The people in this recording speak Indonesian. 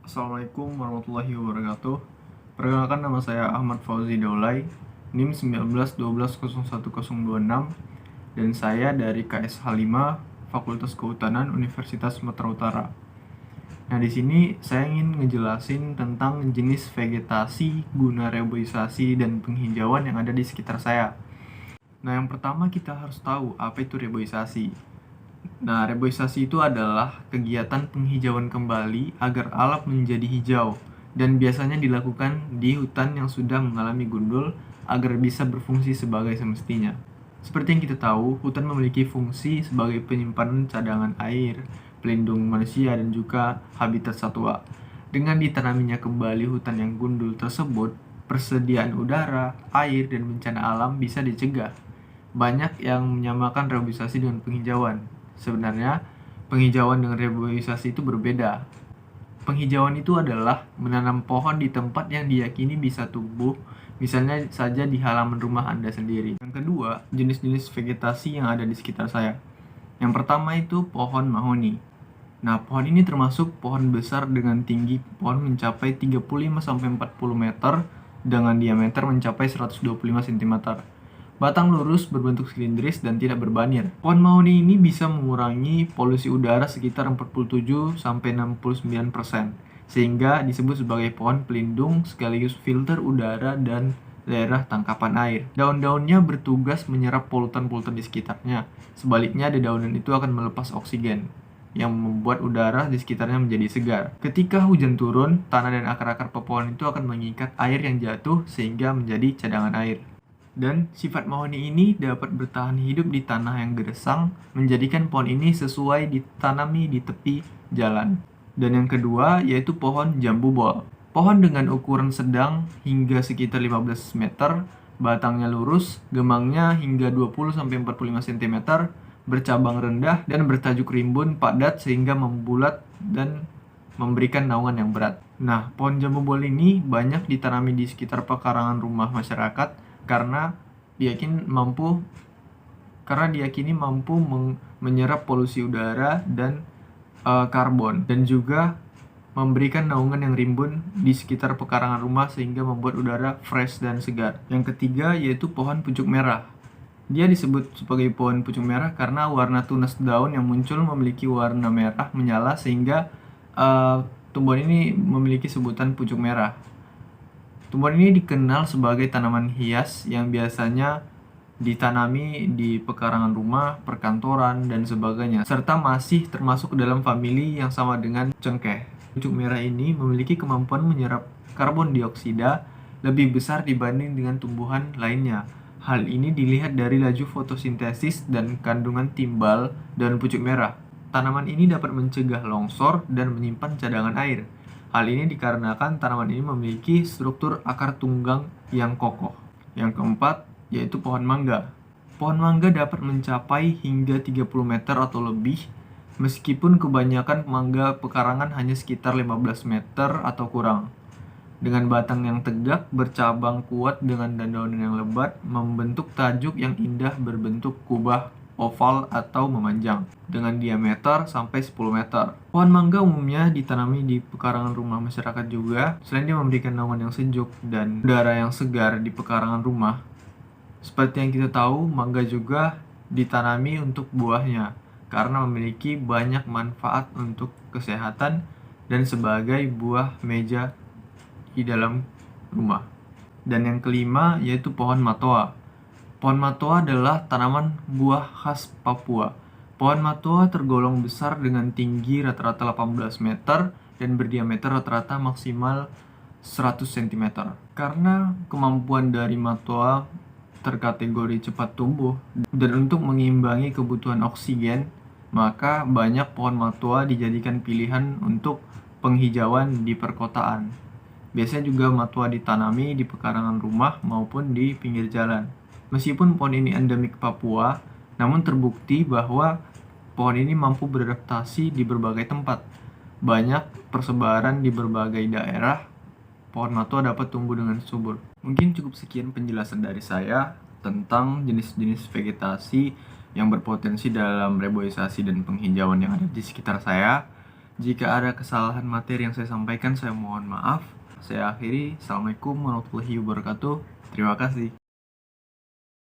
Assalamualaikum warahmatullahi wabarakatuh. Perkenalkan, nama saya Ahmad Fauzi Daulay, NIM 1912011026, dan saya dari KSH 5 Fakultas Kehutanan Universitas Sumatera Utara. Nah, di sini saya ingin ngejelasin tentang jenis vegetasi guna reboisasi dan penghijauan yang ada di sekitar saya. Nah, yang pertama kita harus tahu apa itu reboisasi. Nah, reboisasi itu adalah kegiatan penghijauan kembali agar alam menjadi hijau, dan biasanya dilakukan di hutan yang sudah mengalami gundul agar bisa berfungsi sebagai semestinya. Seperti yang kita tahu, hutan memiliki fungsi sebagai penyimpanan cadangan air, pelindung manusia, dan juga habitat satwa. Dengan ditanaminya kembali hutan yang gundul tersebut, persediaan udara, air, dan bencana alam bisa dicegah. Banyak yang menyamakan reboisasi dengan penghijauan. Sebenarnya, penghijauan dengan reboisasi itu berbeda. Penghijauan itu adalah menanam pohon di tempat yang diyakini bisa tumbuh, misalnya saja di halaman rumah Anda sendiri. Yang kedua, jenis-jenis vegetasi yang ada di sekitar saya. Yang pertama itu pohon mahoni. Nah, pohon ini termasuk pohon besar dengan tinggi pohon mencapai 35-40 meter dengan diameter mencapai 125 cm. Batang lurus, berbentuk silindris, dan tidak berbanir. Pohon mahoni ini bisa mengurangi polusi udara sekitar 47-69%, sehingga disebut sebagai pohon pelindung sekaligus filter udara dan daerah tangkapan air. Daun-daunnya bertugas menyerap polutan-polutan di sekitarnya. Sebaliknya, dedaunan itu akan melepas oksigen yang membuat udara di sekitarnya menjadi segar. Ketika hujan turun, tanah dan akar-akar pepohonan itu akan mengikat air yang jatuh sehingga menjadi cadangan air. Dan sifat mahoni ini dapat bertahan hidup di tanah yang gersang, menjadikan pohon ini sesuai ditanami di tepi jalan. Dan yang kedua yaitu pohon jambu bol. Pohon dengan ukuran sedang hingga sekitar 15 meter, batangnya lurus, gemangnya hingga 20-45 cm, bercabang rendah dan bertajuk rimbun padat sehingga membulat dan memberikan naungan yang berat. Nah, pohon jambu bol ini banyak ditanami di sekitar pekarangan rumah masyarakat karena diyakini mampu menyerap polusi udara dan karbon, dan juga memberikan naungan yang rimbun di sekitar pekarangan rumah sehingga membuat udara fresh dan segar. Yang ketiga yaitu pohon pucuk merah. Dia disebut sebagai pohon pucuk merah karena warna tunas daun yang muncul memiliki warna merah menyala sehingga tumbuhan ini memiliki sebutan pucuk merah. Tumbuhan ini dikenal sebagai tanaman hias yang biasanya ditanami di pekarangan rumah, perkantoran, dan sebagainya, serta masih termasuk dalam famili yang sama dengan cengkeh. Pucuk merah ini memiliki kemampuan menyerap karbon dioksida lebih besar dibanding dengan tumbuhan lainnya. Hal ini dilihat dari laju fotosintesis dan kandungan timbal daun pucuk merah. Tanaman ini dapat mencegah longsor dan menyimpan cadangan air. Hal ini dikarenakan tanaman ini memiliki struktur akar tunggang yang kokoh. Yang keempat yaitu pohon mangga. Pohon mangga dapat mencapai hingga 30 meter atau lebih, meskipun kebanyakan mangga pekarangan hanya sekitar 15 meter atau kurang. Dengan batang yang tegak, bercabang kuat dengan daun yang lebat, membentuk tajuk yang indah berbentuk kubah oval atau memanjang, dengan diameter sampai 10 meter. Pohon mangga umumnya ditanami di pekarangan rumah masyarakat juga. Selain dia memberikan naungan yang sejuk dan udara yang segar di pekarangan rumah, seperti yang kita tahu, mangga juga ditanami untuk buahnya karena memiliki banyak manfaat untuk kesehatan dan sebagai buah meja di dalam rumah. Dan yang kelima yaitu pohon matoa. Pohon matoa adalah tanaman buah khas Papua. Pohon matoa tergolong besar dengan tinggi rata-rata 18 meter dan berdiameter rata-rata maksimal 100 cm. Karena kemampuan dari matoa terkategori cepat tumbuh dan untuk mengimbangi kebutuhan oksigen, maka banyak pohon matoa dijadikan pilihan untuk penghijauan di perkotaan. Biasanya juga matoa ditanami di pekarangan rumah maupun di pinggir jalan. Meskipun pohon ini endemik Papua, namun terbukti bahwa pohon ini mampu beradaptasi di berbagai tempat. Banyak persebaran di berbagai daerah, pohon matoa dapat tumbuh dengan subur. Mungkin cukup sekian penjelasan dari saya tentang jenis-jenis vegetasi yang berpotensi dalam reboisasi dan penghijauan yang ada di sekitar saya. Jika ada kesalahan materi yang saya sampaikan, saya mohon maaf. Saya akhiri. Assalamualaikum warahmatullahi wabarakatuh. Terima kasih.